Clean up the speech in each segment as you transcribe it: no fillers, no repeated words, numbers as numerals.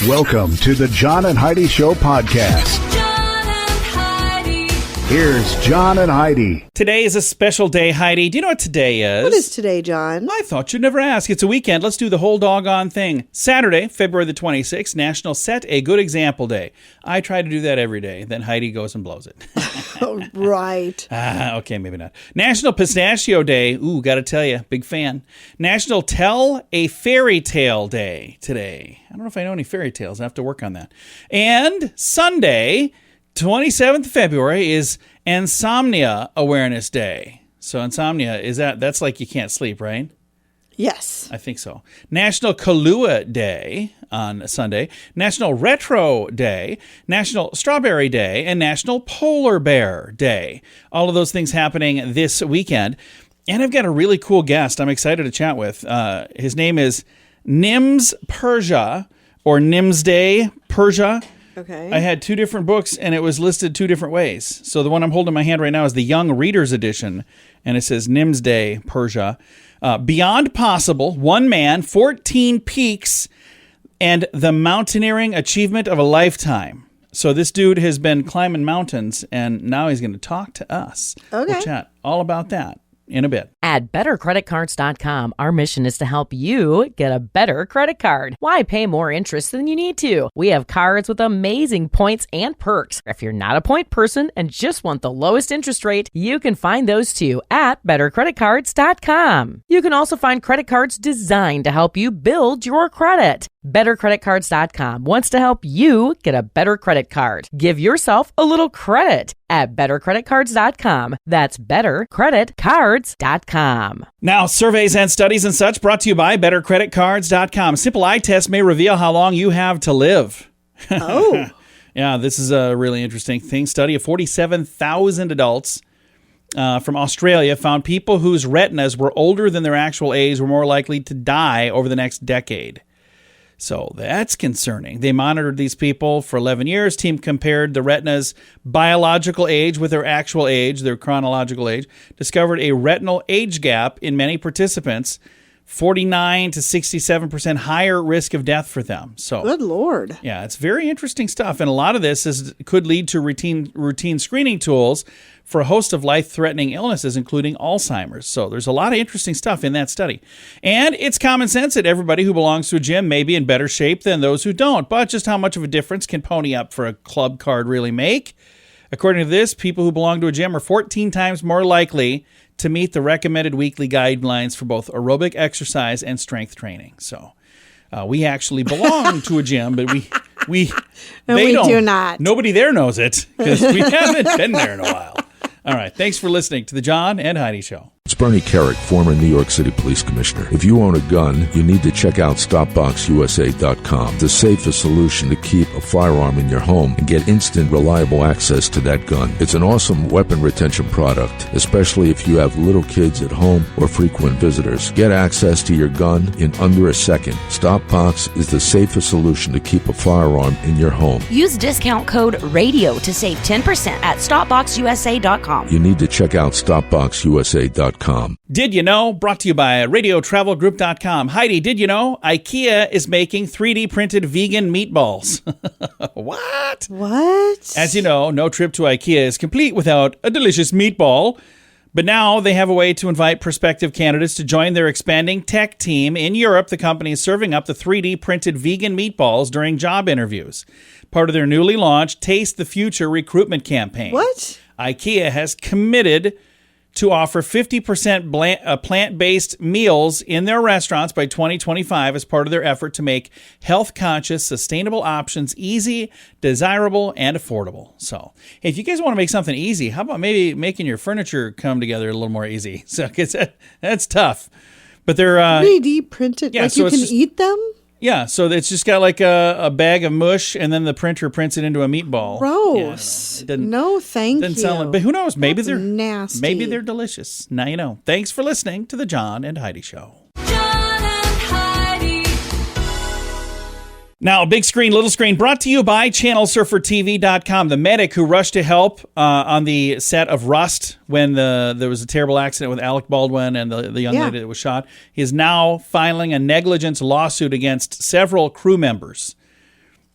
Welcome to the John and Heidi Show podcast. John and Heidi. Here's John and Heidi. Today is a special day, Heidi. Do you know what today is? What is today, John? I thought you'd never ask. It's a weekend. Let's do the whole doggone thing. Saturday, February the 26th, National Set a Good Example Day. I try to do that every day. Then Heidi goes and blows it. Oh, right. Okay, maybe not. National Pistachio Day. Ooh, gotta tell you, big fan. National Tell a Fairy Tale Day today. I don't know if I know any fairy tales. I have to work on that. And Sunday, 27th of February, is Insomnia Awareness Day. So insomnia, that's like you can't sleep, right? Yes. I think so. National Kahlua Day on Sunday, National Retro Day, National Strawberry Day, and National Polar Bear Day. All of those things happening this weekend. And I've got a really cool guest I'm excited to chat with. His name is Nimsdai Purja, or Nimsdai Purja. Okay. I had two different books, and it was listed two different ways. So the one I'm holding in my hand right now is the Young Reader's Edition, and it says Nimsdai Purja. Beyond Possible, One Man, 14 Peaks, and the Mountaineering Achievement of a Lifetime. So this dude has been climbing mountains, and now he's going to talk to us. Okay. We'll chat all about that in a bit. At bettercreditcards.com, our mission is to help you get a better credit card. Why pay more interest than you need to? We have cards with amazing points and perks. If you're not a point person and just want the lowest interest rate, you can find those too at bettercreditcards.com. You can also find credit cards designed to help you build your credit. BetterCreditCards.com wants to help you get a better credit card. Give yourself a little credit at BetterCreditCards.com. That's BetterCreditCards.com. Now, surveys and studies and such brought to you by BetterCreditCards.com. Simple eye test may reveal how long you have to live. Oh. Yeah, this is a really interesting thing. Study of 47,000 adults from Australia found people whose retinas were older than their actual age were more likely to die over the next decade. So that's concerning. They monitored these people for 11 years. Team compared the retina's biological age with their actual age, their chronological age, discovered a retinal age gap in many participants, 49 to 67% higher risk of death for them. So, Good Lord. yeah, it's very interesting stuff. And a lot of this could lead to routine screening tools for a host of life-threatening illnesses, including Alzheimer's. So there's a lot of interesting stuff in that study. And it's common sense that everybody who belongs to a gym may be in better shape than those who don't. But just how much of a difference can pony up for a club card really make? According to this, people who belong to a gym are 14 times more likely to meet the recommended weekly guidelines for both aerobic exercise and strength training. So we actually belong to a gym, but we do not. Nobody there knows it because we haven't been there in a while. All right. Thanks for listening to the John and Heidi Show. It's Bernie Carrick, former New York City Police Commissioner. If you own a gun, you need to check out StopBoxUSA.com, the safest solution to keep a firearm in your home and get instant, reliable access to that gun. It's an awesome weapon retention product, especially if you have little kids at home or frequent visitors. Get access to your gun in under a second. StopBox is the safest solution to keep a firearm in your home. Use discount code RADIO to save 10% at StopBoxUSA.com. You need to check out StopBoxUSA.com. Did you know? Brought to you by RadioTravelGroup.com. Heidi, did you know IKEA is making 3D printed vegan meatballs? What? What? As you know, no trip to IKEA is complete without a delicious meatball. But now they have a way to invite prospective candidates to join their expanding tech team. In Europe, the company is serving up the 3D printed vegan meatballs during job interviews. Part of their newly launched Taste the Future recruitment campaign. What? IKEA has committed to offer 50% plant-based meals in their restaurants by 2025 as part of their effort to make health-conscious, sustainable options easy, desirable, and affordable. So, hey, if you guys want to make something easy, how about maybe making your furniture come together a little more easy? So, 'cause that's tough. But they're 3D printed, yeah, like so you can it's eat them? Yeah, so it's just got like a bag of mush, and then the printer prints it into a meatball. Gross. Yeah, no, thank doesn't you. sound like, but who knows? Maybe That's they're nasty. Maybe they're delicious. Now you know. Thanks for listening to the John and Heidi Show. John and Heidi. Now, big screen, little screen, brought to you by ChannelSurferTV.com. The medic who rushed to help on the set of Rust when there was a terrible accident with Alec Baldwin and the young lady that was shot. He is now filing a negligence lawsuit against several crew members.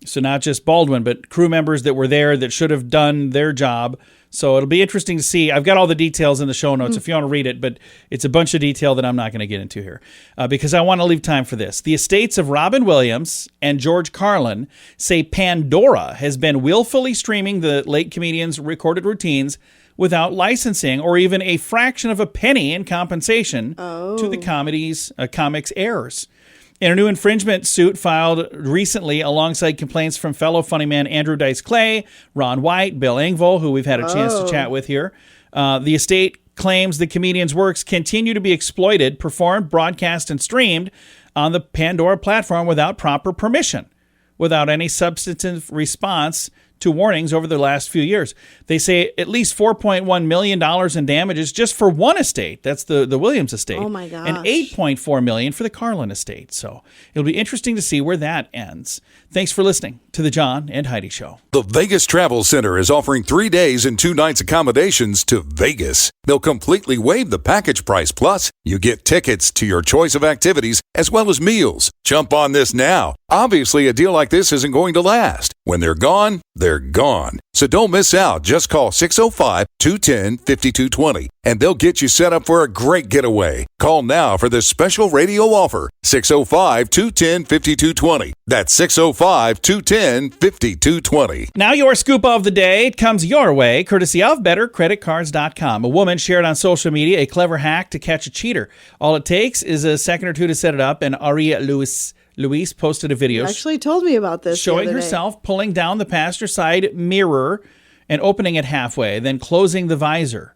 So not just Baldwin, but crew members that were there that should have done their job. So it'll be interesting to see. I've got all the details in the show notes if you want to read it, but it's a bunch of detail that I'm not going to get into here because I want to leave time for this. The estates of Robin Williams and George Carlin say Pandora has been willfully streaming the late comedian's recorded routines without licensing or even a fraction of a penny in compensation to the comics' heirs. In a new infringement suit filed recently alongside complaints from fellow funny man Andrew Dice Clay, Ron White, Bill Engvall, who we've had a chance to chat with here, the estate claims the comedian's works continue to be exploited, performed, broadcast, and streamed on the Pandora platform without proper permission, without any substantive response to warnings over the last few years. They say at least $4.1 million in damages just for one estate. That's the Williams estate. Oh, my gosh. And $8.4 million for the Carlin estate. So it'll be interesting to see where that ends. Thanks for listening to the John and Heidi Show. The Vegas Travel Center is offering 3 days and 2 nights accommodations to Vegas. They'll completely waive the package price. Plus, you get tickets to your choice of activities as well as meals. Jump on this now. Obviously, a deal like this isn't going to last. When they're gone, they're gone. So don't miss out. Just call 605-210-5220 and they'll get you set up for a great getaway. Call now for this special radio offer. 605-210-5220. That's 605-210-5220. Now your scoop of the day comes your way, courtesy of BetterCreditCards.com. A woman shared on social media a clever hack to catch a cheater. All it takes is a second or two to set it up, and Aria Luis posted a video You actually told me about this. showing the other day. herself pulling down the passenger side mirror and opening it halfway, then closing the visor.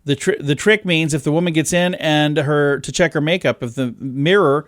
The trick means if the woman gets in and to check her makeup, if the mirror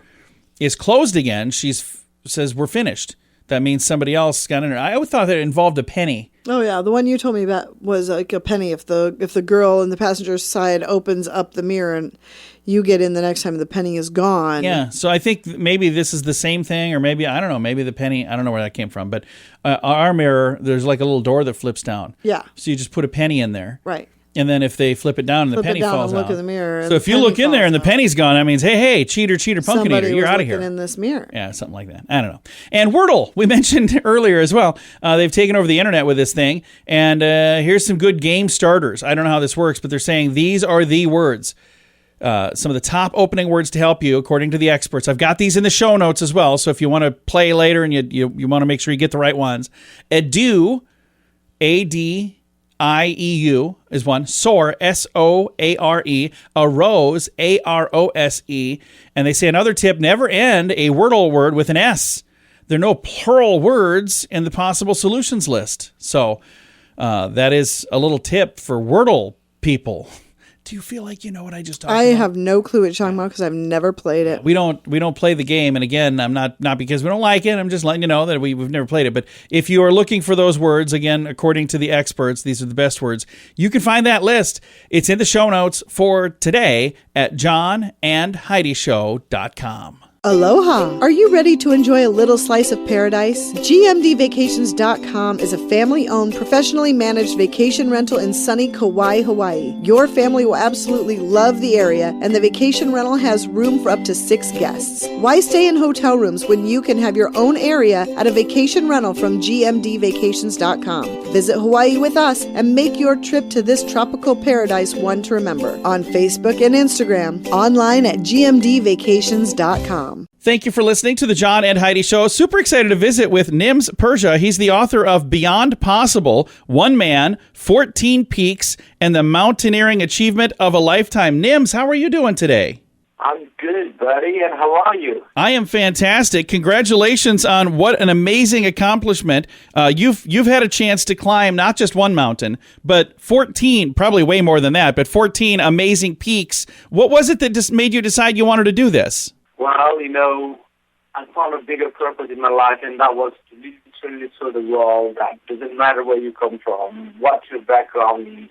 is closed again, says we're finished. That means somebody else got in there. I always thought that it involved a penny. Oh yeah, the one you told me about was like a penny. If the girl in the passenger side opens up the mirror and you get in the next time, the penny is gone. Yeah, so I think maybe this is the same thing, or maybe, I don't know, maybe the penny, I don't know where that came from, but our mirror, there's like a little door that flips down. Yeah. So you just put a penny in there. Right. And then if they flip it down and the penny falls and out. look in the mirror. So if you look in there and the penny's gone, that means, hey, cheater, pumpkin Somebody eater, you're was out of looking here. in this mirror. Yeah, something like that. I don't know. And Wordle, we mentioned earlier as well. They've taken over the internet with this thing. And here's some good game starters. I don't know how this works, but they're saying these are the words. Some of the top opening words to help you, according to the experts. I've got these in the show notes as well. So if you want to play later and you want to make sure you get the right ones. Adieu, A-D-I-E-U is one. Soar, S-O-A-R-E. Arose, A-R-O-S-E. And they say another tip, never end a Wordle word with an S. There are no plural words in the possible solutions list. So that is a little tip for Wordle people. Do you feel like you know what I just talked about? I have no clue what you're talking about because I've never played it. We don't play the game, and again, I'm not because we don't like it. I'm just letting you know that we've never played it. But if you are looking for those words, again, according to the experts, these are the best words. You can find that list. It's in the show notes for today at johnandheidishow.com. Aloha! Are you ready to enjoy a little slice of paradise? GMDvacations.com is a family-owned, professionally managed vacation rental in sunny Kauai, Hawaii. Your family will absolutely love the area, and the vacation rental has room for up to 6 guests. Why stay in hotel rooms when you can have your own area at a vacation rental from GMDvacations.com? Visit Hawaii with us and make your trip to this tropical paradise one to remember. On Facebook and Instagram, online at GMDvacations.com. Thank you for listening to the John and Heidi Show. Super excited to visit with Nimsdai Purja. He's the author of Beyond Possible, One Man, 14 Peaks, and the Mountaineering Achievement of a Lifetime. Nims, how are you doing today? I'm good, buddy, and how are you? I am fantastic. Congratulations on what an amazing accomplishment. You've had a chance to climb not just one mountain, but 14, probably way more than that, but 14 amazing peaks. What was it that just made you decide you wanted to do this? Well, I found a bigger purpose in my life, and that was to literally show the world that it doesn't matter where you come from, what your background is,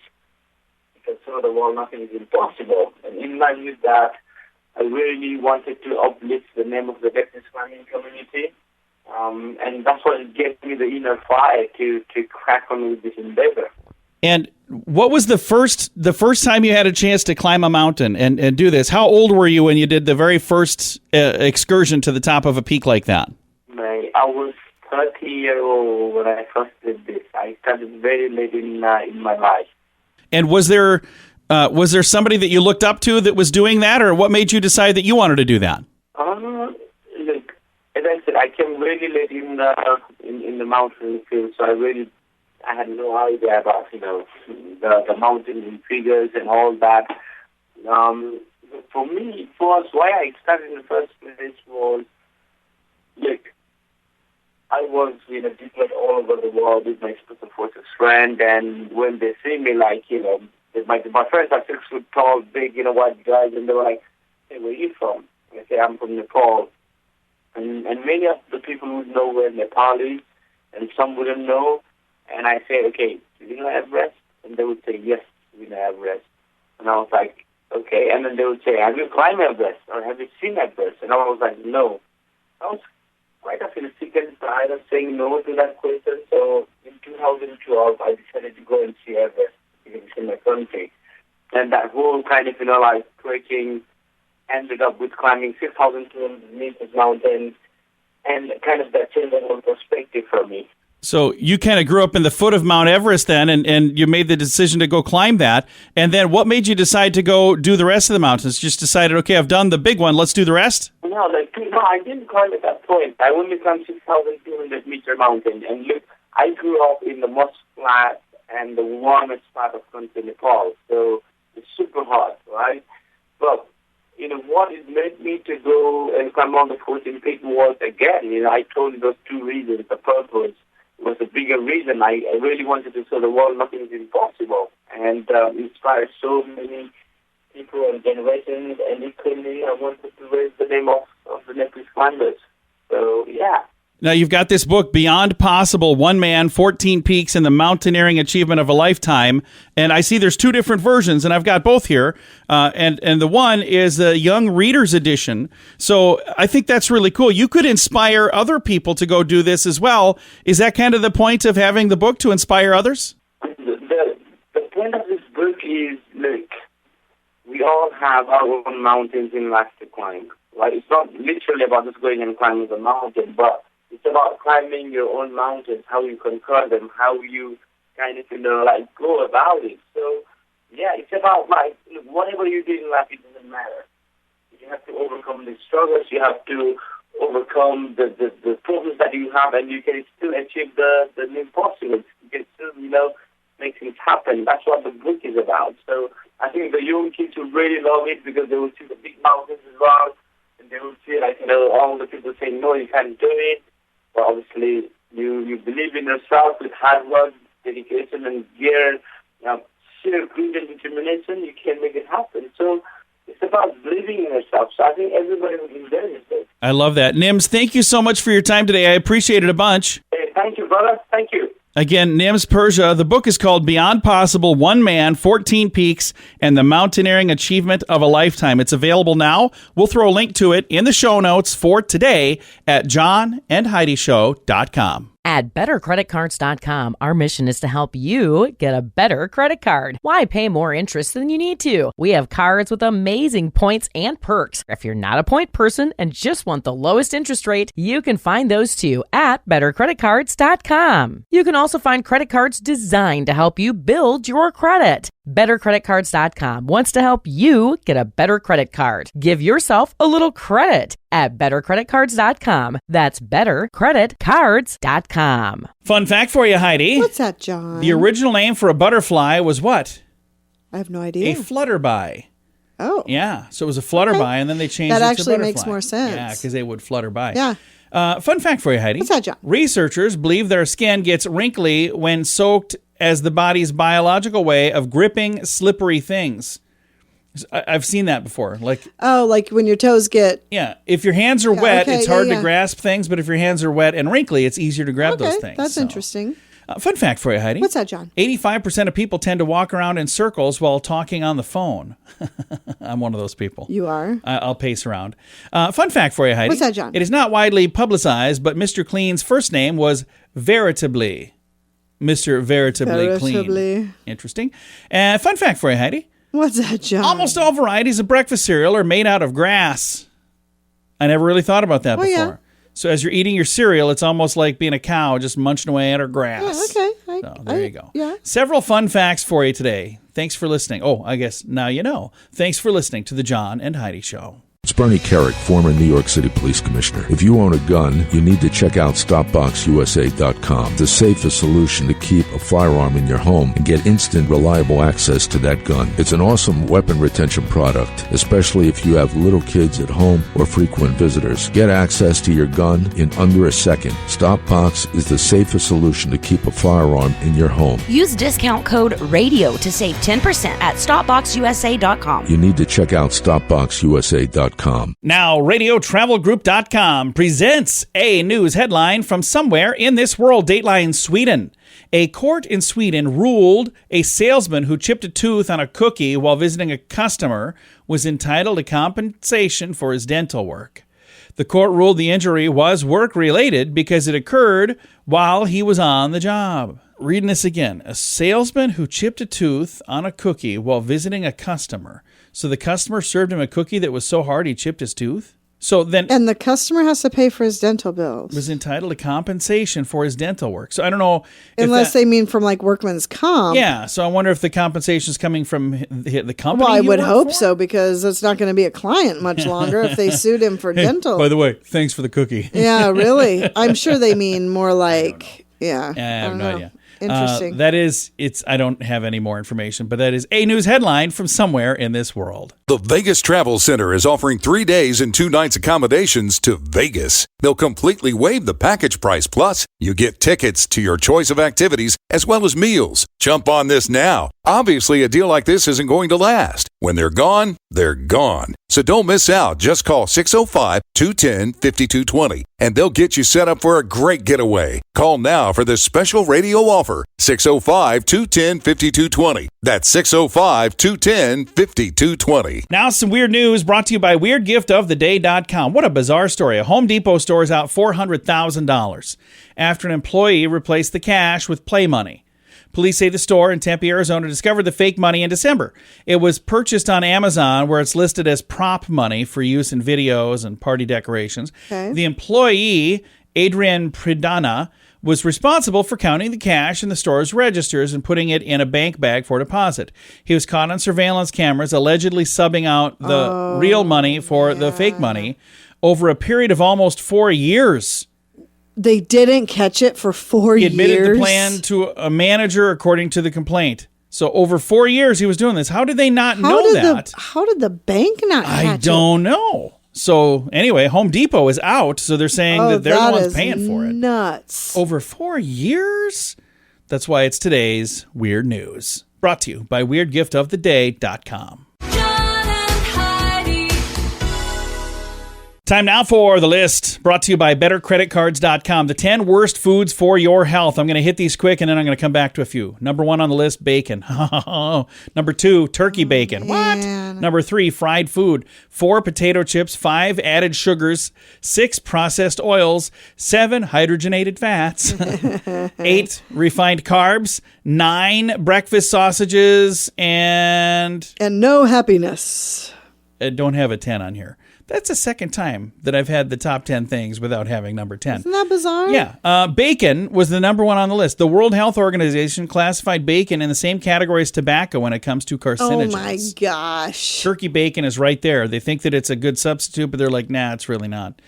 you can show the world nothing is impossible. And in line with that, I really wanted to uplift the name of the Veterans climbing community, and that's what gave me the inner fire to crack on with this endeavor. And what was the first time you had a chance to climb a mountain and do this? How old were you when you did the very first excursion to the top of a peak like that? I was 30-year-old when I first did this. I started very late in my life. And was there somebody that you looked up to that was doing that, or what made you decide that you wanted to do that? Look, as I said, I came really late in the mountain field, so I had no idea about the mountain figures and all that. For me, why I started in the first place was, look, I was deployed all over the world with my special forces friend, and when they see me, like, my friends are 6 foot tall, big, white guys, and they were like, "Hey, where are you from?" I say, "I'm from Nepal." And many of the people would know where Nepal is, and some wouldn't know. And I say, "Okay, do you know Everest?" And they would say, "Yes, we know Everest." And I was like, "Okay." And then they would say, "Have you climbed Everest, or have you seen Everest?" And I was like, "No." I was quite a few seconds tired of saying no to that question. So in 2012, I decided to go and see Everest because it's in my country. And that whole kind of, trekking ended up with climbing 6,200 meters mountain, and kind of that changed the whole perspective for me. So you kind of grew up in the foot of Mount Everest then, and you made the decision to go climb that. And then what made you decide to go do the rest of the mountains? Just decided, okay, I've done the big one, let's do the rest? No, I didn't climb at that point. I only climbed 6,200 meter mountain. And look, I grew up in the most flat and the warmest part of country, Nepal. So it's super hot, right? But what it made me to go and climb on the 14th peak was, again, I told you those two reasons. The purpose was a bigger reason. I really wanted to show the world nothing is impossible, and inspire so many people and generations. And equally, I wanted to raise the name of the Nepalese climbers. So, yeah. Now, you've got this book, Beyond Possible, One Man, 14 Peaks, and the Mountaineering Achievement of a Lifetime. And I see there's two different versions, and I've got both here. And the one is the Young Reader's Edition. So I think that's really cool. You could inspire other people to go do this as well. Is that kind of the point of having the book, to inspire others? The point of this book is, look, we all have our own mountains in life to climb. Right? It's not literally about just going and climbing the mountain, but it's about climbing your own mountains, how you conquer them, how you kind of, go about it. So, yeah, it's about, whatever you do in life, it doesn't matter. You have to overcome the struggles, you have to overcome the problems that you have, and you can still achieve the impossible. You can still, make things happen. That's what the book is about. So I think the young kids will really love it because they will see the big mountains as well, and they will see, all the people saying, no, you can't do it. But obviously, you believe in yourself with hard work, dedication, and sheer grit and determination, you can make it happen. So it's about believing in yourself. So I think everybody will enjoy this. I love that. Nims, thank you so much for your time today. I appreciate it a bunch. Hey, thank you, brother. Thank you. Again, Nimsdai Purja. The book is called Beyond Possible, One Man, 14 Peaks, and the Mountaineering Achievement of a Lifetime. It's available now. We'll throw a link to it in the show notes for today at johnandheidishow.com. At bettercreditcards.com, our mission is to help you get a better credit card. Why pay more interest than you need to? We have cards with amazing points and perks. If you're not a point person and just want the lowest interest rate, you can find those too at bettercreditcards.com. You can also find credit cards designed to help you build your credit. BetterCreditCards.com wants to help you get a better credit card. Give yourself a little credit at BetterCreditCards.com. That's BetterCreditCards.com. Fun fact for you, Heidi. What's that, John? The original name for a butterfly was what? I have no idea. A flutterby. Oh. Yeah, so it was a flutterby, and then they changed it to That butterfly. actually makes more sense. Yeah, because they would flutter by. Yeah. Fun fact for you, Heidi. What's that, John? Researchers believe their skin gets wrinkly when soaked as the body's biological way of gripping slippery things. I've seen that before. Like when your toes get... Yeah, if your hands are wet, okay, it's hard to grasp things, but if your hands are wet and wrinkly, it's easier to grab those things. That's interesting. Fun fact for you, Heidi. What's that, John? 85% of people tend to walk around in circles while talking on the phone. I'm one of those people. You are? I'll pace around. Fun fact for you, Heidi. What's that, John? It is not widely publicized, but Mr. Clean's first name was Veritably. Mr. Veritably Clean. Interesting. Fun fact for you, Heidi. What's that, John? Almost all varieties of breakfast cereal are made out of grass. I never really thought about that before. Yeah. So as you're eating your cereal, it's almost like being a cow just munching away at her grass. Yeah, okay. So there you go. Yeah. Several fun facts for you today. Thanks for listening. Oh, I guess now you know. Thanks for listening to the John and Heidi Show. It's Bernie Carrick, former New York City Police Commissioner. If you own a gun, you need to check out StopBoxUSA.com, the safest solution to keep a firearm in your home and get instant, reliable access to that gun. It's an awesome weapon retention product, especially if you have little kids at home or frequent visitors. Get access to your gun in under a second. StopBox is the safest solution to keep a firearm in your home. Use discount code RADIO to save 10% at StopBoxUSA.com. You need to check out StopBoxUSA.com. Now, RadioTravelGroup.com presents a news headline from somewhere in this world. Dateline Sweden. A court in Sweden ruled a salesman who chipped a tooth on a cookie while visiting a customer was entitled to compensation for his dental work. The court ruled the injury was work-related because it occurred while he was on the job. Reading this again. A salesman who chipped a tooth on a cookie while visiting a customer. So the customer served him a cookie that was so hard he chipped his tooth? So then... And the customer has to pay for his dental bills. Was entitled to compensation for his dental work. So I don't know... Unless they mean from like workman's comp. Yeah, so I wonder if the compensation is coming from the company. Well, I would hope for? so, because it's not going to be a client much longer if they sued him for dental. By the way, thanks for the cookie. Yeah, really. I'm sure they mean more like... Yeah. I have no idea. Interesting. I don't have any more information, but that is a news headline from somewhere in this world. The Vegas Travel Center is offering 3 days and 2 nights accommodations to Vegas. They'll completely waive the package price. Plus, you get tickets to your choice of activities as well as meals. Jump on this now. Obviously, a deal like this isn't going to last. When they're gone, they're gone. So don't miss out. Just call 605-210-5220 and they'll get you set up for a great getaway. Call now for this special radio offer. 605-210-5220. That's 605-210-5220. Now some weird news brought to you by WeirdGiftOfTheDay.com. What a bizarre story. A Home Depot store is out $400,000 after an employee replaced the cash with play money. Police say the store in Tempe, Arizona discovered the fake money in December. It was purchased on Amazon, where it's listed as prop money for use in videos and party decorations. Okay. The employee, Adrian Pridana, was responsible for counting the cash in the store's registers and putting it in a bank bag for deposit. He was caught on surveillance cameras, allegedly subbing out the real money for the fake money over a period of almost 4 years. They didn't catch it for 4 years? He admitted the plan to a manager, according to the complaint. So over 4 years he was doing this. How did they not know that? How did the bank not catch it? I don't know. So anyway, Home Depot is out, so they're saying that they're the ones paying for it. Nuts. Over 4 years? That's why it's today's Weird News. Brought to you by WeirdGiftOfTheDay.com. Time now for the list, brought to you by BetterCreditCards.com. The 10 worst foods for your health. I'm going to hit these quick, and then I'm going to come back to a few. Number 1 on the list, bacon. Number 2, turkey bacon. What? Number 3, fried food. 4, potato chips. 5, added sugars. 6, processed oils. 7, hydrogenated fats. 8, refined carbs. 9, breakfast sausages. And no happiness. I don't have a 10 on here. That's the second time that I've had the top 10 things without having number 10. Isn't that bizarre? Yeah. Bacon was the number 1 on the list. The World Health Organization classified bacon in the same category as tobacco when it comes to carcinogens. Oh, my gosh. Turkey bacon is right there. They think that it's a good substitute, but they're like, nah, it's really not.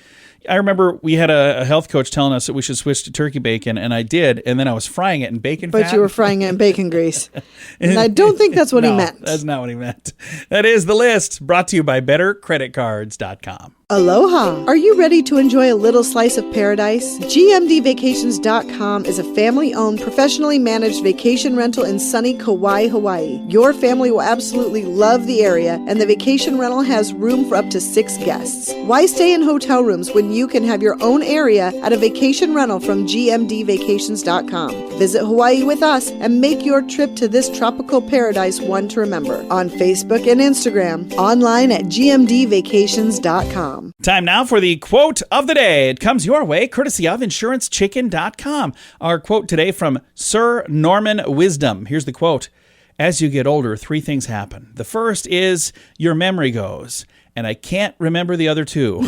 I remember we had a health coach telling us that we should switch to turkey bacon, and I did, and then I was frying it in bacon fat. But you were frying it in bacon grease. And I don't think that's what he meant. That's not what he meant. That is the list, brought to you by BetterCreditCards.com. Aloha! Are you ready to enjoy a little slice of paradise? GMDVacations.com is a family-owned, professionally managed vacation rental in sunny Kauai, Hawaii. Your family will absolutely love the area, and the vacation rental has room for up to 6 guests. Why stay in hotel rooms when you can have your own area at a vacation rental from GMDVacations.com? Visit Hawaii with us and make your trip to this tropical paradise one to remember. On Facebook and Instagram, online at GMDVacations.com. Time now for the quote of the day. It comes your way courtesy of InsuranceChicken.com. Our quote today from Sir Norman Wisdom. Here's the quote. As you get older, 3 things happen. The first is your memory goes, and I can't remember the other 2.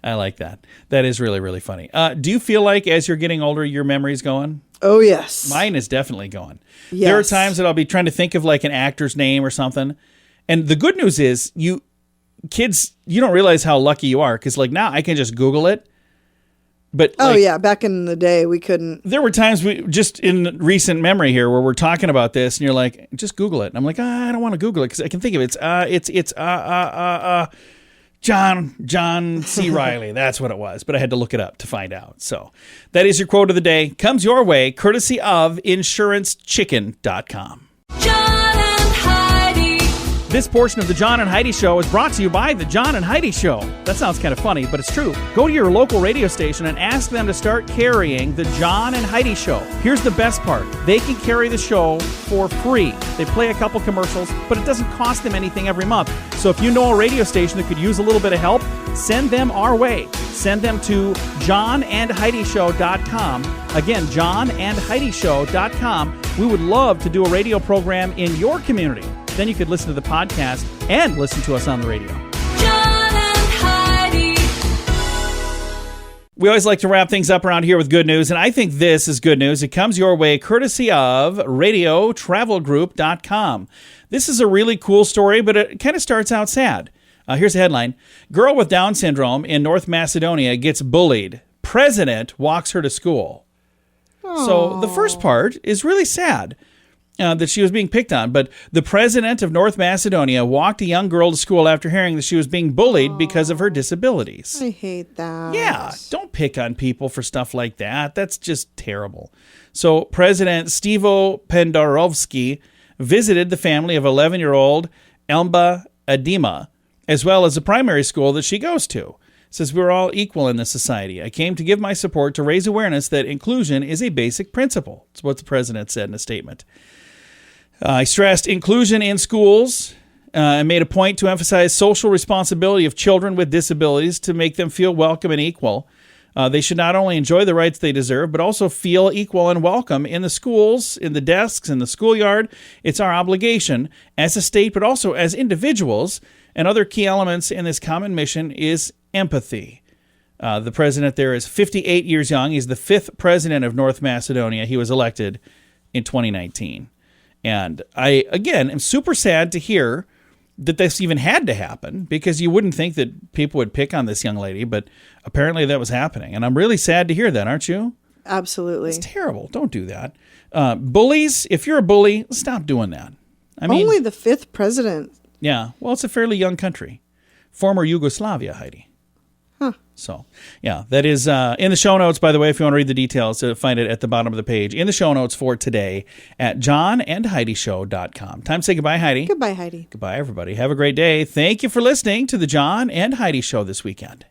I like that. That is really, really funny. Do you feel like as you're getting older, your memory's going? Oh, yes. Mine is definitely going. Yes. There are times that I'll be trying to think of like an actor's name or something. And the good news is kids, you don't realize how lucky you are. Because like now I can just Google it. But back in the day we couldn't. There were times we just in recent memory here where we're talking about this and you're like, just Google it. And I'm like, I don't want to Google it because I can think of it. It's John C. Riley. That's what it was. But I had to look it up to find out. So that is your quote of the day. Comes your way courtesy of InsuranceChicken.com. John and Heidi. This portion of the John and Heidi Show is brought to you by the John and Heidi Show. That sounds kind of funny, but it's true. Go to your local radio station and ask them to start carrying the John and Heidi Show. Here's the best part. They can carry the show for free. They play a couple commercials, but it doesn't cost them anything every month. So if you know a radio station that could use a little bit of help, send them our way. Send them to johnandheidishow.com. Again, johnandheidishow.com. We would love to do a radio program in your community. Then you could listen to the podcast and listen to us on the radio. John and Heidi. We always like to wrap things up around here with good news, and I think this is good news. It comes your way courtesy of radiotravelgroup.com. This is a really cool story, but it kind of starts out sad. Here's the headline. Girl with Down syndrome in North Macedonia gets bullied. President walks her to school. Aww. So the first part is really sad. That she was being picked on, but the president of North Macedonia walked a young girl to school after hearing that she was being bullied because of her disabilities. I hate that. Yeah, don't pick on people for stuff like that. That's just terrible. So President Stevo Pendarovsky visited the family of 11-year-old Elmba Adima, as well as the primary school that she goes to. Says, we're all equal in this society. I came to give my support to raise awareness that inclusion is a basic principle. That's what the president said in a statement. I stressed inclusion in schools and made a point to emphasize social responsibility of children with disabilities to make them feel welcome and equal. They should not only enjoy the rights they deserve, but also feel equal and welcome in the schools, in the desks, in the schoolyard. It's our obligation as a state, but also as individuals. And other key elements in this common mission is empathy. The president there is 58 years young. He's the 5th president of North Macedonia. He was elected in 2019. And I, again, am super sad to hear that this even had to happen because you wouldn't think that people would pick on this young lady, but apparently that was happening. And I'm really sad to hear that, aren't you? Absolutely. It's terrible. Don't do that. Bullies, if you're a bully, stop doing that. I mean, only the 5th president. Yeah. Well, it's a fairly young country. Former Yugoslavia, Heidi. Huh. So, yeah, that is in the show notes, by the way, if you want to read the details, find it at the bottom of the page in the show notes for today at johnandheidishow.com. Time to say goodbye, Heidi. Goodbye, Heidi. Goodbye, everybody. Have a great day. Thank you for listening to the John and Heidi Show this weekend.